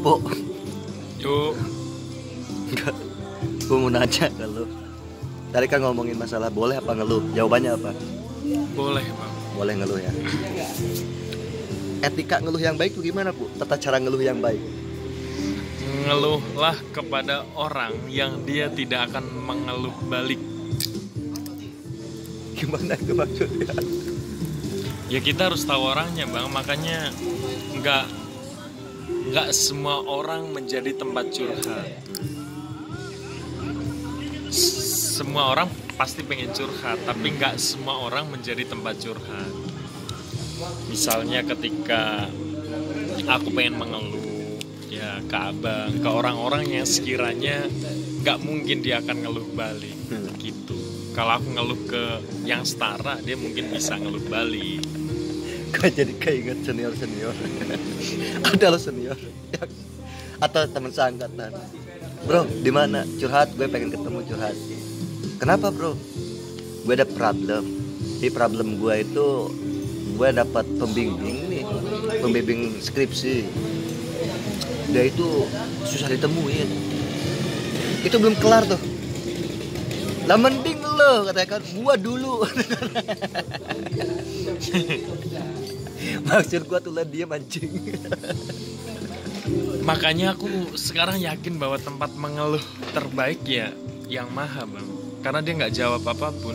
Po, Yuk. enggak. Gue mau nanya ke lu. Tadi kan ngomongin masalah boleh apa ngeluh. Jawabannya apa? Boleh bang. Boleh ngeluh ya. Etika ngeluh yang baik tuh gimana, Bu? Tata cara ngeluh yang baik. Ngeluhlah kepada orang yang dia tidak akan mengeluh balik. Gimana itu maksudnya? Ya kita harus tahu orangnya bang. Makanya nggak semua orang menjadi tempat curhat. Semua orang pasti pengen curhat, tapi nggak semua orang menjadi tempat curhat. Misalnya ketika aku pengen mengeluh ya ke abang, ke orang-orang yang sekiranya nggak mungkin dia akan ngeluh balik gitu. Kalau aku ngeluh ke yang setara, dia mungkin bisa ngeluh balik. Gue jadi keinget senior ada lo senior atau teman seangkatan, bro di mana curhat, gue pengen ketemu curhat. Kenapa bro? Gue ada problem. Di problem gue itu gue dapat pembimbing skripsi. Dia itu susah ditemuin. Itu belum kelar tuh. Lah mending lo katanya kan gua dulu. Maksud gua tuh lah dia mancing. Makanya aku sekarang yakin bahwa tempat mengeluh terbaik ya yang Maha bang, karena dia nggak jawab apapun.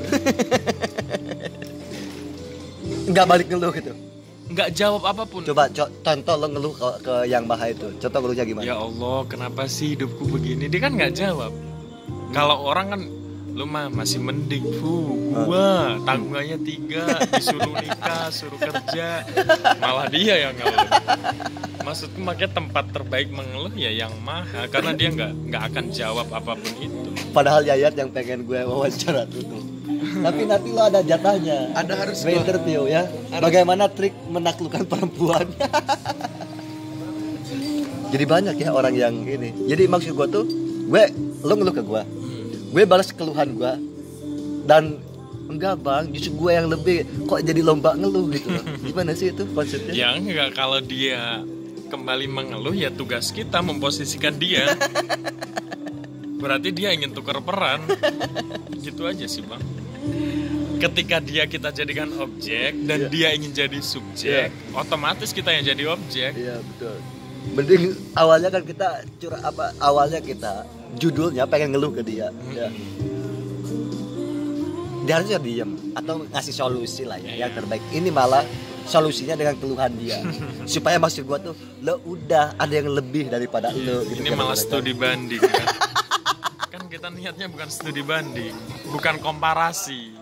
Nggak balik ngeluh gitu. Nggak jawab apapun. Coba contoh lo ngeluh ke yang Maha itu. Contoh ngeluhnya gimana? Ya Allah, kenapa sih hidupku begini? Dia kan nggak jawab. Kalau orang kan, lu mah masih mending. Gua tanggungannya 3, disuruh nikah, suruh kerja, malah dia yang ngeluh. Maksudku makanya tempat terbaik mengeluh ya yang Maha, karena dia nggak akan jawab apapun itu. Padahal Yayat yang pengen gue wawancara tuh. Tapi nanti lo ada jatahnya. Ada harus gue interview ya. Bagaimana trik menaklukkan perempuan? Jadi banyak ya orang yang ini. Jadi maksud gue tuh, lo ngeluh ke gue balas keluhan gue, dan enggak bang, justru gue yang lebih kok jadi lomba ngeluh gitu loh. Gimana sih itu konsepnya? Ya enggak, kalau dia kembali mengeluh ya tugas kita memposisikan dia. Berarti dia ingin tukar peran. Gitu aja sih bang. Ketika kita jadikan objek dan dia ingin jadi subjek, otomatis kita yang jadi objek. Iya betul. Mending awalnya kan kita awalnya kita judulnya pengen ngeluh ke dia. Ya. Dia harusnya diem atau ngasih solusi lah ya yang terbaik. Ini malah solusinya dengan keluhan dia. Supaya maksud gua tuh lo udah ada yang lebih daripada lo gitu. Ini malah studi banding kan. Kan kita niatnya bukan studi banding, bukan komparasi.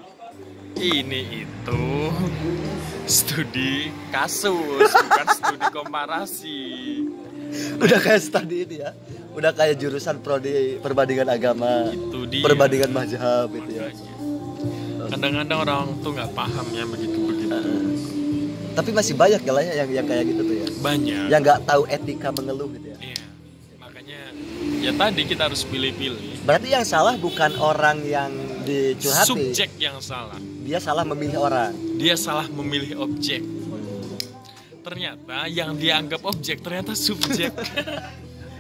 Ini itu studi kasus, bukan studi komparasi. Udah kayak studi ini ya. Udah kayak jurusan prodi perbandingan agama, Itu dia. perbandingan mazhab gitu ya. Kadang-kadang orang tuh nggak paham ya begitu-begitu. Tapi masih banyak ya lah ya yang kayak gitu tuh ya. Banyak. Yang nggak tahu etika mengeluh gitu ya. Iya. Makanya ya tadi kita harus pilih-pilih. Berarti yang salah bukan orang yang dicurhati. Subjek yang salah. Dia salah memilih orang. Dia salah memilih objek. Ternyata yang dianggap objek ternyata subjek.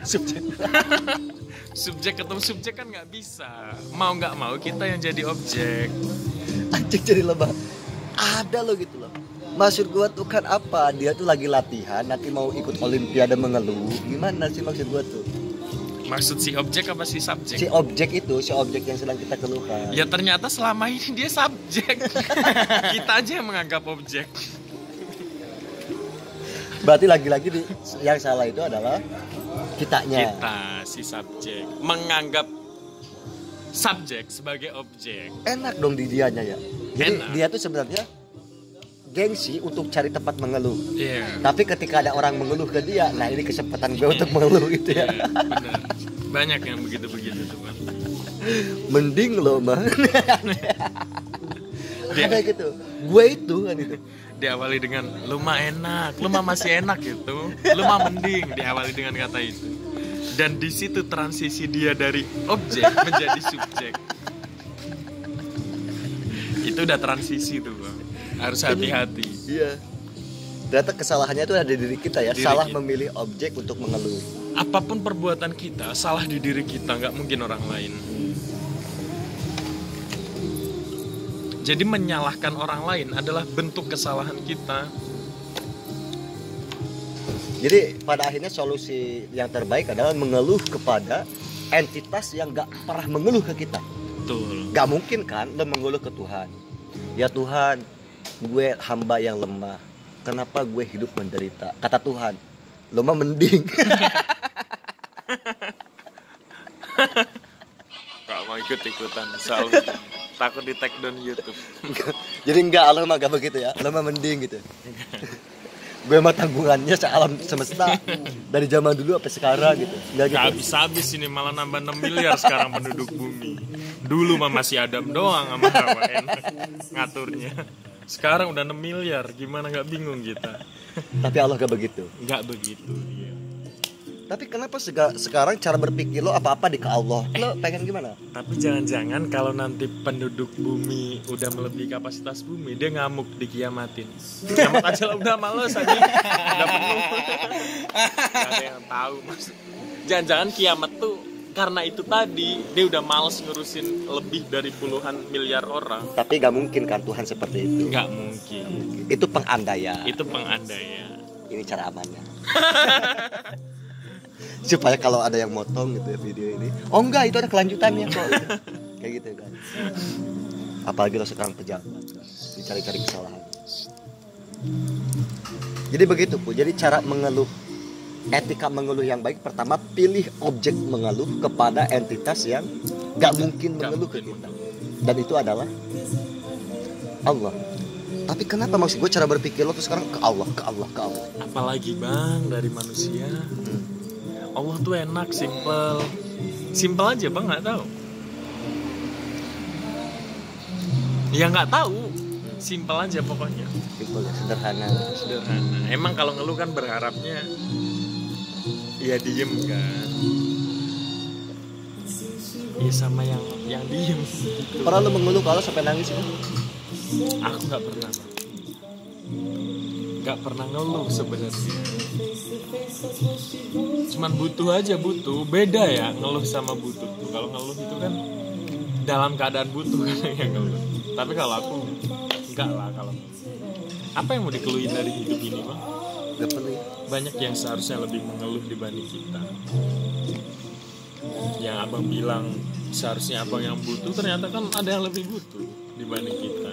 Subjek. Subjek ketemu subjek kan nggak bisa. Mau nggak mau kita yang jadi objek. Anjing jadi lebah. Ada lo gitu loh. Maksud gua tuh kan apa? Dia tuh lagi latihan, nanti mau ikut olimpiade mengeluh. Gimana sih maksud gua tuh? Maksud si objek apa si subjek? Si objek yang sedang kita keluhkan. Ya ternyata selama ini dia subjek. Kita aja yang menganggap objek. Berarti lagi-lagi yang salah itu adalah kitanya. Kita si subjek menganggap subjek sebagai objek. Enak dong di dianya ya. Jadi Enak. dia tuh sebenarnya gengsi untuk cari tempat mengeluh. Iya. Tapi ketika ada orang mengeluh ke dia, nah ini kesempatan gue untuk mengeluh gitu ya. Iya, benar. Banyak yang begitu-begitu tuh bang. Mending lo mah. Dia- Kayak gitu. Gue itu kan itu. Diawali dengan lu mah enak, lu mah masih enak gitu, lu mah mending, diawali dengan kata itu. Dan di situ transisi dia dari objek menjadi subjek. Itu udah transisi tuh bang, harus hati-hati. Iya. Ternyata kesalahannya itu ada di diri kita ya. Diri Salah kita. memilih objek untuk mengeluh. Apapun perbuatan kita, salah di diri kita, nggak mungkin orang lain. Jadi menyalahkan orang lain adalah bentuk kesalahan kita. Jadi pada akhirnya solusi yang terbaik adalah mengeluh kepada entitas yang gak pernah mengeluh ke kita. Betul. Gak mungkin kan lo mengeluh ke Tuhan. Ya Tuhan, gue hamba yang lemah. Kenapa gue hidup menderita? Kata Tuhan, lo mah mending. Gak mau ikut-ikutan, soal takut di take down YouTube. Jadi enggak, lo mah gak begitu ya. Lo mah mending gitu. Gue mah tanggungannya sealam semesta dari zaman dulu sampai sekarang gitu. Enggak gitu. Gak habis-habis ini, malah nambah 6 miliar sekarang penduduk bumi. Dulu mah masih Adam doang sama Hawa, enak ngaturnya. Sekarang udah 6 miliar, gimana gak bingung kita? Tapi Allah gak begitu. Gak begitu, iya. Tapi kenapa sekarang cara berpikir lo apa-apa di ke Allah? Lo pengen gimana? Tapi jangan-jangan kalau nanti penduduk bumi udah melebihi kapasitas bumi, dia ngamuk dikiamatin. Kiamat aja lah udah males aja, udah penuh. Gak ada yang tahu mas. Jangan-jangan kiamat tuh karena itu tadi dia udah males ngurusin lebih dari puluhan miliar orang. Tapi gak mungkin kan Tuhan seperti itu. Nggak mungkin. Itu pengandaian. Itu pengandaian. Ini cara amannya. Supaya kalau ada yang motong gitu ya video ini, oh enggak, itu ada kelanjutannya kok. Kayak gitu kan. Apalagi lo sekarang pejabat, dicari-cari kesalahan. Jadi begitu Bu. Jadi cara mengeluh, etika mengeluh yang baik, pertama pilih objek mengeluh kepada entitas yang gak mungkin mengeluh ke kita. Dan itu adalah Allah. Tapi kenapa maksud gue cara berpikir lo tuh sekarang ke Allah, ke Allah, ke Allah. Apalagi bang dari manusia. Allah tuh enak, simple aja bang, nggak tahu. Ya nggak tahu, simple aja pokoknya. Simple ya, sederhana. Sederhana. Emang kalau ngeluh kan berharapnya, ya diem kan. Ya sama yang diem. Gitu. Pernah lo mengeluh kalau sampai nangis itu? Aku nggak pernah, bang. Nggak pernah ngeluh sebenarnya. Cuman butuh aja, beda ya ngeluh sama butuh tuh. Kalau ngeluh itu kan dalam keadaan butuh kan yang ngeluh. Tapi kalau aku enggak lah. Kalau apa yang mau dikeluhin dari hidup ini bang? Gak perlu ya. Banyak yang seharusnya lebih mengeluh dibanding kita. Yang abang bilang seharusnya abang yang butuh, ternyata kan ada yang lebih butuh dibanding kita.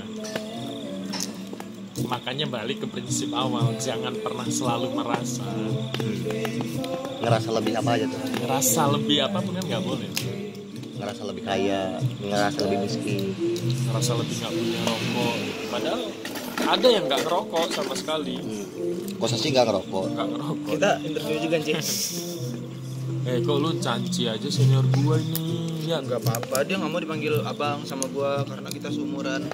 Makanya balik ke prinsip awal, jangan pernah selalu merasa. Ngerasa lebih apa aja tuh? Ngerasa lebih apapun kan nggak boleh. Ngerasa lebih kaya, ngerasa lebih miskin, Ngerasa lebih nggak punya rokok. Padahal ada yang nggak ngerokok sama sekali. Kosa sih nggak ngerokok. Nggak ngerokok. Kita interview juga Cik. Kok lu canci aja senior gua ini. Ya Gak apa-apa, dia nggak mau dipanggil abang sama gua karena kita seumuran.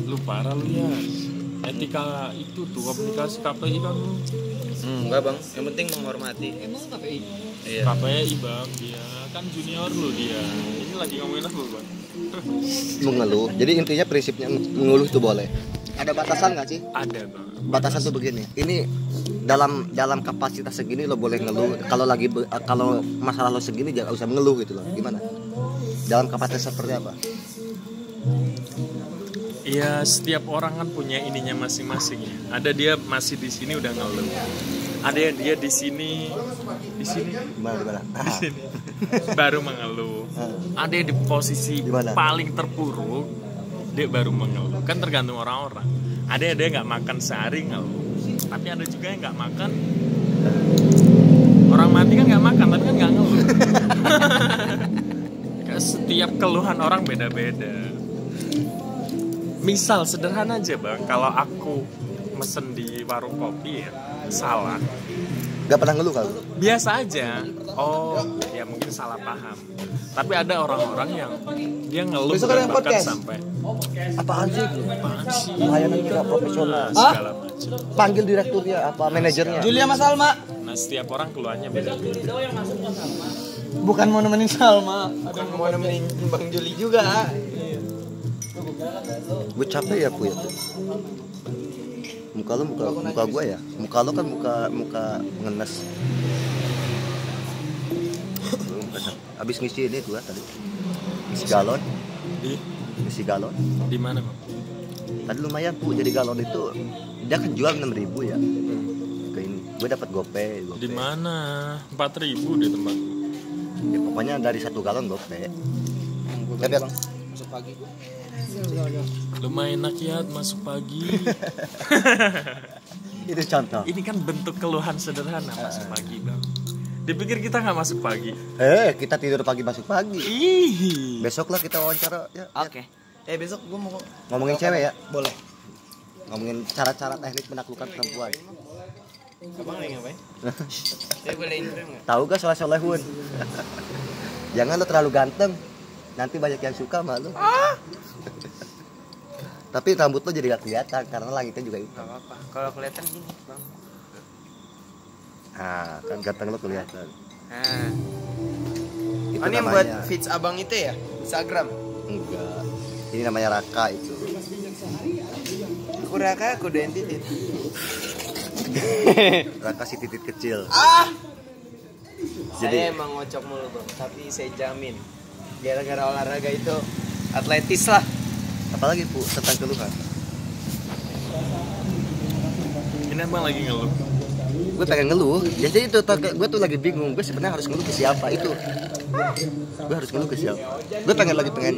lu parah lu ya. Etika itu tuh komunikasi KPI kan lu. Enggak bang, yang penting menghormati. Emang KPI? Iya. KPI bang, dia kan junior lu dia. Ini lagi ngomongin apa bang? Mengeluh. Jadi intinya prinsipnya mengeluh itu boleh. Ada batasan nggak sih? Ada bang. Batasan tuh begini. Ini dalam kapasitas segini lo boleh ngeluh. Kalau masalah lo segini jangan usah mengeluh gitu loh. Gimana? Dalam kapasitas seperti apa? Iya, setiap orang kan punya ininya masing-masing ya. Ada dia masih di sini udah ngeluh. Ada yang dia di sini Gimana? di sini baru mengeluh. Ada yang di posisi Gimana? paling terpuruk, dia baru mengeluh. Kan tergantung orang-orang. Ada yang dia nggak makan sehari ngeluh. Tapi ada juga yang nggak makan. Orang mati kan nggak makan, tapi kan nggak ngeluh. Setiap keluhan orang beda-beda. Misal sederhana aja bang, kalau aku mesen di warung kopi ya salah, Gak pernah ngeluh kalau? biasa aja. Oh ya mungkin salah paham. Tapi ada orang-orang yang dia ngeluh Besok ada bahkan podcast. sampai Apaan sih? apaan sih Layanan tidak profesional. segala macam. Panggil direkturnya apa manajernya? Julia Mas Salma. Nah setiap orang keluhannya beda-beda. Bukan mau nemenin Salma, bukan mau nemenin Bang Juli juga. Gue capek ya Bu ya. Muka lu muka gua ya. Muka lu kan muka ngenes. Habis ngisi ini gua tadi. Ngisi galon. Ngisi galon. Di mana, Bang? Tadi lumayan Bu, jadi galon itu dia kan jual 6.000 ya. Ke ini. Gue dapat gope. Di mana? 4.000 di tempat. Ya, pokoknya dari 1 galon gope. Gue bang masuk pagi gue. Lumayan rakyat masuk pagi. Itu contoh. Ini kan bentuk keluhan sederhana masuk pagi, Bang. Dipikir kita nggak masuk pagi. Kita tidur pagi masuk pagi. Ih. Besok lah kita wawancara ya. Oke. Besok gue mau Ngomongin cewek ya. boleh. Ngomongin cara-cara teknik menaklukkan perempuan. Abang lagi ngapain? Saya boleh intro nggak? Tahu gak soleh-solehun? Jangan lo terlalu ganteng. Nanti banyak yang suka sama lo. Tapi rambut lo jadi gak kelihatan karena langitnya juga hitam. Gak apa-apa. Kalau kelihatan gini bang. Ah, kan ganteng lo kelihatan. Nah. Itu Oh, ini yang namanya- buat feeds abang itu ya? Instagram. Enggak. Ini namanya Raka itu. Aku Raka, aku udah titit. Raka si titit kecil. Saya emang ngocok mulu bang, tapi saya jamin gara-gara olahraga itu atletis lah. Apalagi Bu tentang keluhan. Ini abang lagi ngeluh. Gue pengen ngeluh. Jadi itu gue tuh lagi bingung. Gue sebenarnya harus ngeluh ke siapa itu. Gue harus ngeluh ke siapa. Gue pengen.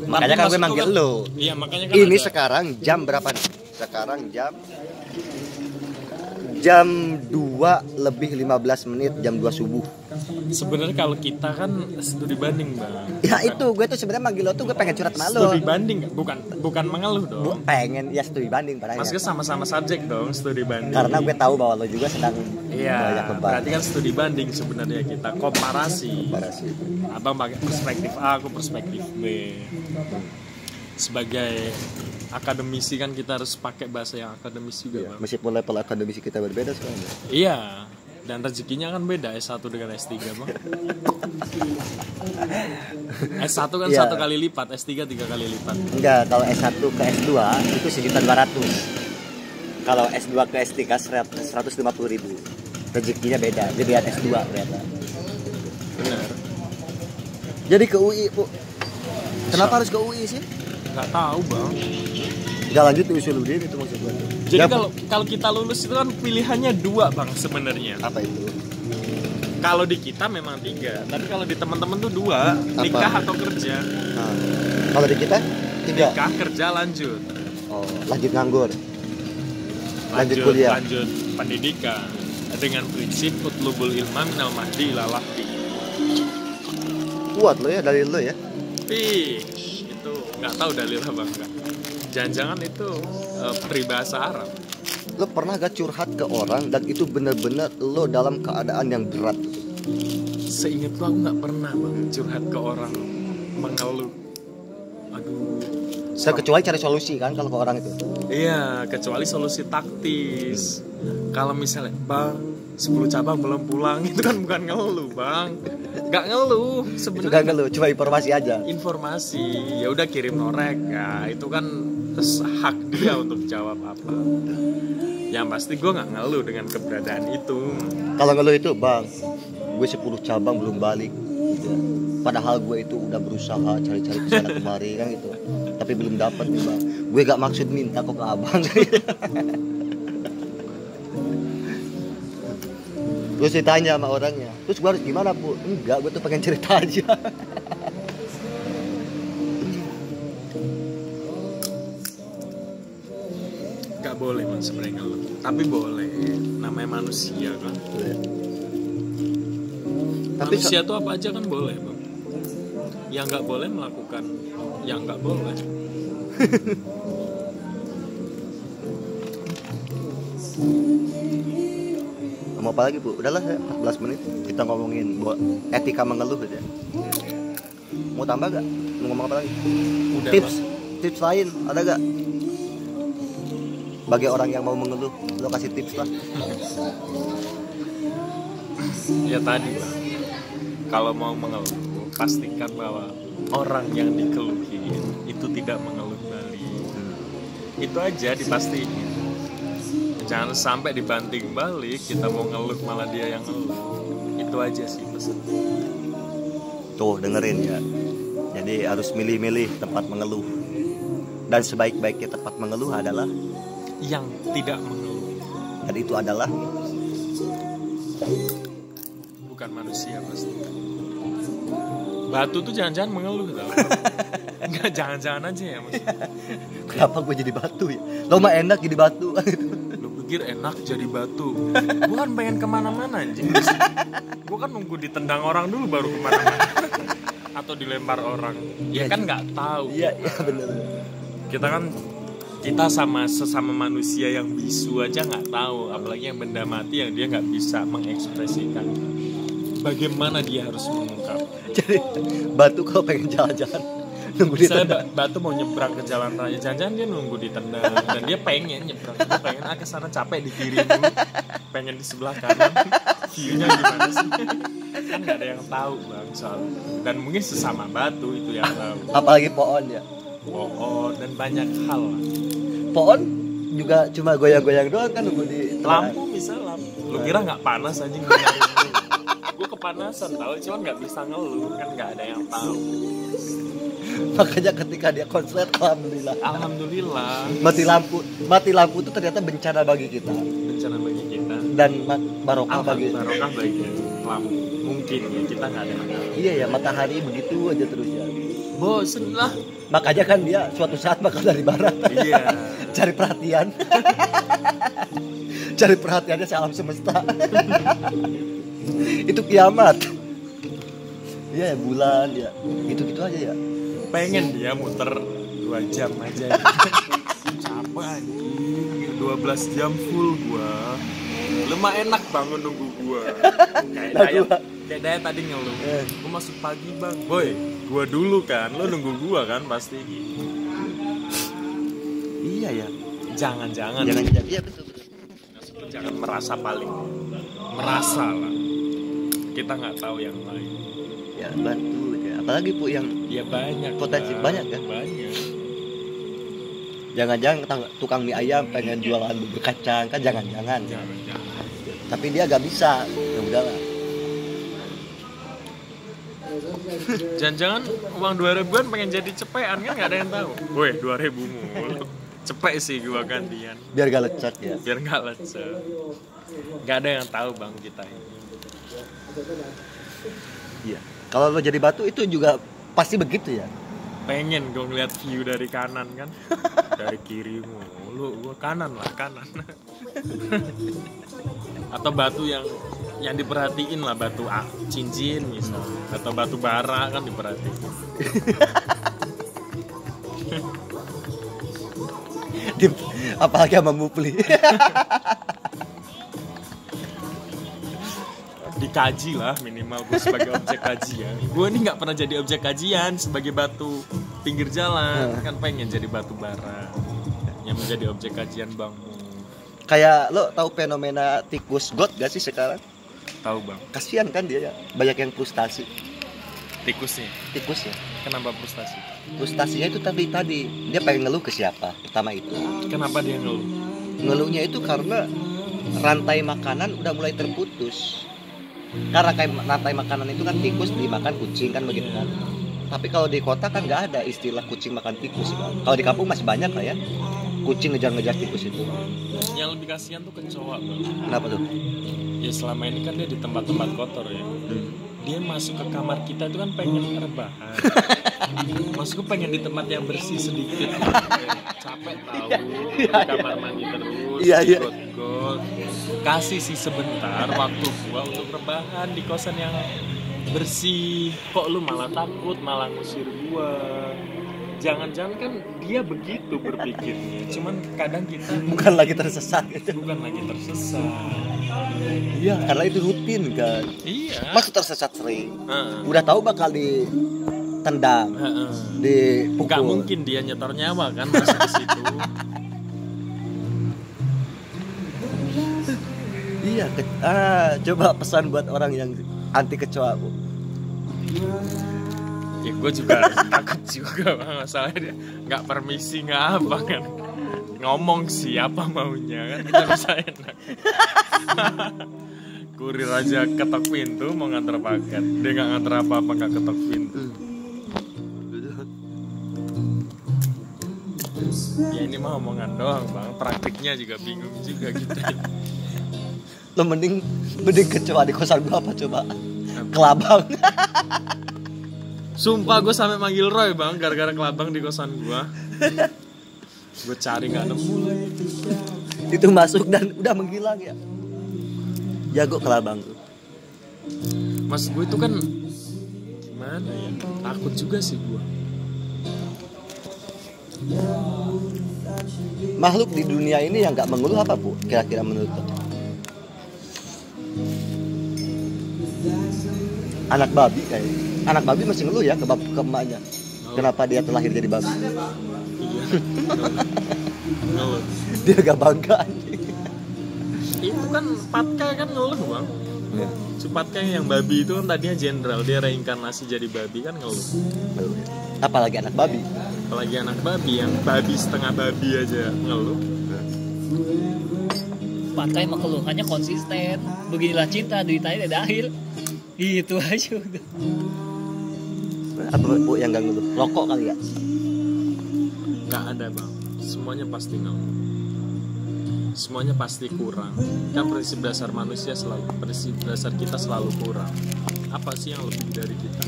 Makanya kan gue manggil lo. Iya, makanya kan Ini ada- sekarang jam berapa nih? Sekarang jam 2 lebih 15 menit, jam 2 subuh. Sebenarnya kalau kita kan studi banding, Bang. Ya itu, gue tuh sebenarnya manggil lo tuh gue pengen curhat sama lo. Studi banding bukan mengeluh dong. Pengen ya studi banding padahal. Maksudnya sama-sama subjek dong, studi banding. Karena gue tahu bahwa lo juga sedang banyak Iya, beban. berarti kan studi banding sebenarnya kita komparasi. Komparasi. Abang pakai perspektif A, aku perspektif B. Sebagai akademisi kan kita harus pakai bahasa yang akademis juga, Bang. Meskipun level akademisi kita berbeda sekarang. Iya, dan rezekinya kan beda S1 dengan S3, Bang. S1 kan Iya. 1 kali lipat, S3 3 kali lipat. Enggak, kalau S1 ke S2 itu 1.200.000. Kalau S2 ke S3 150.000. Rezekinya beda, jadi S2 ternyata. Benar. Jadi ke UI, Bu. Kenapa harus ke UI sih? Nggak tahu, Bang. Enggak lanjut ke usul begini itu maksud gue. Jadi Ya, kalau kita lulus itu kan pilihannya 2, Bang, sebenarnya. apa itu? Kalau di kita memang 3, tapi kalau di teman-teman tuh 2, nikah atau kerja. Nah, kalau di kita 3. Nikah, kerja, lanjut. Oh, lanjut nganggur. Lanjut kuliah. Lanjut pendidikan dengan prinsip utlubul ilma minal mahdi ila lahdi. Kuat lo ya dari lo ya. Ih, itu nggak tahu dalil apa enggak. Jangan-jangan itu peribahasa Arab. Lo pernah gak curhat ke orang dan itu bener-bener lo dalam keadaan yang berat? Seingat aku nggak pernah, Bang, curhat ke orang mengeluh. Aduh. Kecuali cari solusi kan kalau ke orang itu. Iya, kecuali solusi taktis. Kalau misalnya, Bang, 10 cabang belum pulang, itu kan bukan ngeluh, Bang. Gak ngeluh, Itu sebenarnya. gak ngeluh, cuma informasi aja. Informasi, ya udah kirim norek, ya itu kan hak dia untuk jawab apa. Yang pasti gue nggak ngeluh dengan keberadaan itu. Kalau ngeluh itu, Bang, gue 10 cabang belum balik gitu ya. Padahal gue itu udah berusaha cari-cari kesana kemari kan gitu. Tapi belum dapat nih, Bang. Gue gak maksud minta kok ke abang. Terus ditanya sama orangnya, terus gue harus gimana, Bu? Enggak, gue tuh pengen cerita aja. Gak boleh, Bang, sebenarnya ngeluh. Tapi boleh, namanya manusia kan. Tapi Manusia tuh apa aja kan boleh, Bang. Yang nggak boleh melakukan yang nggak boleh. mau apa lagi, Bu? Udahlah ya, 14 menit kita ngomongin etika mengeluh aja. Mau tambah gak? Mau ngomong apa lagi? Udah, Tips lain ada gak? Bagi orang yang mau mengeluh, lo kasih tips lah. Ya tadi, Bang. Kalau mau mengeluh, pastikan bahwa orang yang dikeluhin itu tidak mengeluh balik. Itu aja dipastiin. Jangan sampai dibanting balik, kita mau ngeluh malah dia yang ngeluh. Itu aja sih pesan. Tuh dengerin ya. Jadi harus milih-milih tempat mengeluh. Dan sebaik-baiknya tempat mengeluh adalah Yang tidak mengeluh. dan itu adalah Bukan manusia pasti. Batu tuh jangan-jangan mengeluh tau. Enggak, jangan-jangan aja ya mas. kenapa gue jadi batu ya? Lo mah enak jadi batu. Lu pikir enak jadi batu? Gue kan pengen kemana-mana anjing. Gue kan nunggu ditendang orang dulu baru kemana-mana. Atau dilempar orang. Ya kan nggak tahu. Iya bener. Kita sama sesama manusia yang bisu aja nggak tahu, apalagi yang benda mati yang dia nggak bisa mengekspresikan bagaimana dia harus mengungkap. Jadi batu kalau pengen jalan-jalan nunggu di Misalnya batu mau nyebrang ke jalan raya, jangan-jangan dia nunggu ditendang dan dia pengen nyebrang, dia pengen ke sana capek di kiri dulu, pengen di sebelah kanan, view-nya gimana sih? Kan nggak ada yang tahu bang soal, dan mungkin sesama batu itu yang tahu. apalagi pohon ya. Oh, dan banyak hal. Pohon juga cuma goyang-goyang doang kan nunggu di Lampu misalnya, lu kira nggak panas aja gue kepanasan tahu, cuman nggak bisa ngeluh kan, nggak ada yang tahu. Makanya ketika dia konslet, Alhamdulillah mati lampu itu ternyata bencana bagi kita bencana bagi kita dan barokah bagi barokah bagi lampu. Mungkin ya kita nggak ada yang tahu. iya ya, matahari begitu aja terus ya. Bosen lah. Makanya kan dia suatu saat bakal dari barat. Iya. Cari perhatian. Cari perhatiannya si alam semesta. Itu kiamat. Iya ya, bulan ya. Gitu-gitu aja ya. Pengen dia muter 2 jam aja. Capek anjing. 12 jam full gua. Lemah enak bangun nunggu gua. Kayak Daya tadi ngeluh. Gua masuk pagi bang. Boy, gua dulu kan. Lo nunggu gua kan pasti. Iya ya. Jangan-jangan. Iya betul. Jangan merasa paling. Merasa lah. Kita nggak tahu yang lain. Ya bantu ya. Apalagi Bu yang Ya banyak. potensi Bang. banyak kan. Banyak. Jangan-jangan tukang mie ayam pengen jualan bubur kacang kan, jangan-jangan. Jangan-jangan. Tapi dia gak bisa. Ya udahlah. Jangan-jangan uang 2.000-an pengen jadi cepean kan, nggak ada yang tahu. Woi 2.000 mulu. Cepet sih gua gantian. Biar gak lecek ya. Biar nggak lecek. Nggak ada yang tahu bang kita ini. Iya. Kalau lo jadi batu itu juga pasti begitu ya. Pengen gue ngeliat view dari kanan kan, dari kiri mulu. Gua kanan lah kanan. Atau batu yang diperhatiin lah, batu cincin misalnya, atau batu bara kan diperhatiin. Apalagi sama Mupli. Dikaji lah minimal gue sebagai objek kajian. Gue ini nggak pernah jadi objek kajian sebagai batu pinggir jalan, kan pengen jadi batu bara yang menjadi objek kajian bang. Kayak lo tahu fenomena tikus got gak sih sekarang? Tahu bang. Kasihan kan dia ya, banyak yang frustasi. Tikusnya. Tikus ya. Kenapa frustasi? Frustasinya itu tadi dia pengen ngeluh ke siapa? Pertama itu. Kenapa dia ngeluh? Ngeluhnya itu karena rantai makanan udah mulai terputus. Karena kayak rantai makanan itu kan tikus dimakan kucing kan begitu kan. Tapi kalau di kota kan nggak ada istilah kucing makan tikus kan. Kalau di kampung masih banyak lah ya. Kucing ngejar-ngejar tikus itu. Yang lebih kasihan tuh kecoa bang. Kenapa tuh? Ya selama ini kan dia di tempat-tempat kotor ya. Dia masuk ke kamar kita itu kan pengen rebahan. Masuk pengen di tempat yang bersih sedikit. Capek tahu di kamar mandi terus. Iya. Got. Kasih sih sebentar waktu gua untuk rebahan di kosan yang bersih. Kok lu malah takut, malah ngusir gua? Jangan-jangan kan dia begitu berpikirnya. Cuman kadang kita Bukan lagi tersesat gitu. bukan lagi tersesat. Iya, karena itu rutin kan. Iya. Maksud tersesat sering. Heeh. Udah tahu bakal ditendang, dipukul. Gak mungkin dia nyetor nyawa kan masuk ke situ. Iya, coba pesan buat orang yang anti kecoa, Bu. Ya gue juga takut juga bang, masalahnya dia nggak permisi nggak apa kan. ngomong siapa maunya kan kita bisa enak. Kurir aja ketok pintu mau nganter paket, dia nggak nganter apa-apa, nggak ketok pintu. Ya ini mah omongan doang bang, praktiknya juga bingung juga kita. Lo mending kecoa di kosan gua apa coba? Kelabang. Sumpah gue sampai manggil Roy bang, gara-gara kelabang di kosan gua. Gue cari nggak nemu lagi. Itu masuk dan udah menghilang ya. Jago kelabang tuh. Mas gue itu kan gimana ya, takut juga sih gue. Makhluk di dunia ini yang nggak mengeluh apa Bu? Kira-kira menurut lo? Anak babi kayaknya. Anak babi masih ngeluh ya ke emaknya. Kenapa dia terlahir jadi babi? Iya. Ngeluh. Dia gak bangga anjing. Itu kan Patkai kan ngeluh bang. Ya. Si Patkai yang babi itu kan tadinya jenderal, dia reinkarnasi jadi babi kan ngeluh. Apalagi anak babi. Apalagi anak babi yang babi setengah babi aja ngeluh. Patkai mah keluhannya konsisten. Beginilah cinta, duitnya tidak akhir. Itu aja udah. Apa Bu yang gak ngeluh? Rokok kali ya? Nggak ada bang, semuanya pasti ngeluh. Semuanya pasti kurang. Kan prinsip dasar manusia selalu, prinsip dasar kita selalu kurang. Apa sih yang lebih dari kita?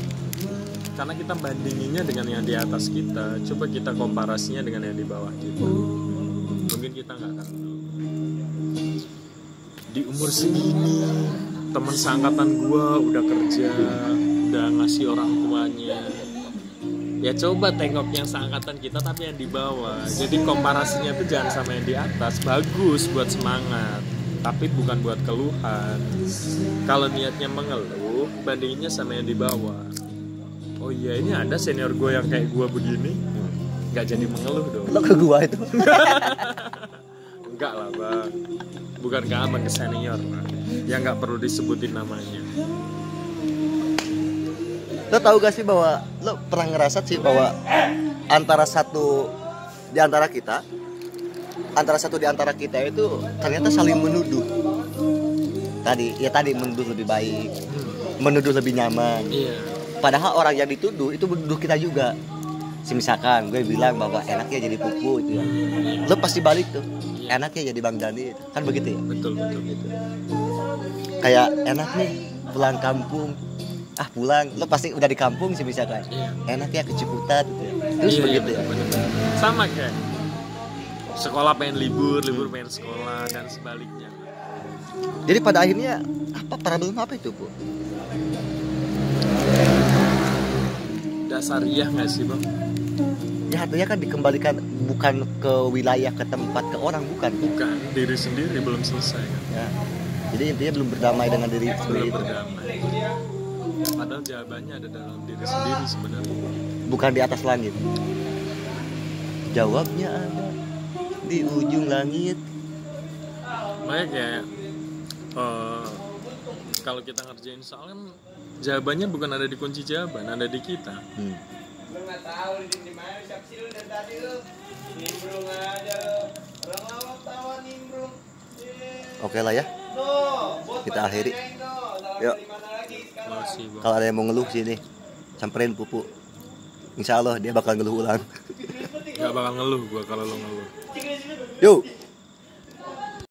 Karena kita bandinginnya dengan yang di atas kita. Coba kita komparasinya dengan yang di bawah kita. Mungkin kita nggak akan ngeluh. Di umur segini teman seangkatan gue udah kerja, udah ngasih orang tuanya. Ya coba tengok yang seangkatan kita tapi yang di bawah. Jadi komparasinya tuh jangan sama yang di atas. Bagus buat semangat, tapi bukan buat keluhan. Kalau niatnya mengeluh, bandinginnya sama yang di bawah. Oh iya, ini ada senior gue yang kayak gue begini, nggak jadi mengeluh dong. Lo ke gua itu. Enggak lah bang, bukan ke abang, ke senior lah, yang nggak perlu disebutin namanya. Lo tahu gak sih bahwa lo pernah ngerasa sih bahwa antara satu di antara kita itu ternyata saling menuduh. Tadi menuduh lebih baik, menuduh lebih nyaman. Iya. Padahal orang yang dituduh itu menuduh kita juga. Misalkan gue bilang bahwa enaknya jadi Pupu itu ya. Lo pasti balik tuh. Enaknya jadi Bang Dani, kan begitu ya? Betul. Gitu. Kayak enak nih pulang kampung. Pulang, lo pasti udah di kampung sih misalkan. Iya. Enaknya ke Ciputat gitu ya. Terus Iya, begitu ya. bener. Sama kayak sekolah pengen libur pengen sekolah dan sebaliknya. Jadi pada akhirnya problem apa itu Bu? Dasariah nggak sih bang? Ya artinya kan dikembalikan bukan ke wilayah, ke tempat, ke orang, bukan. Bukan, diri sendiri belum selesai kan? Ya. Jadi intinya belum berdamai dengan diri sendiri. Belum berdamai. Padahal jawabannya ada dalam diri sendiri sebenarnya. Bukan di atas langit. Jawabnya ada di ujung langit. Makanya kayak kalau kita ngerjain soal kan jawabannya bukan ada di kunci jawaban, ada di kita. Lu nggak tahu di mana siap sih lu dari tadi lu nimbrung aja lu orang lawak tawa nimbrung. Oke lah ya. Kita akhiri. Yuk. Masih bang. Kalau ada yang mau ngeluh sini, samperin Pupu. Insya Allah dia bakal ngeluh ulang. Gak bakal ngeluh gua kalau lo ngeluh. Yuk.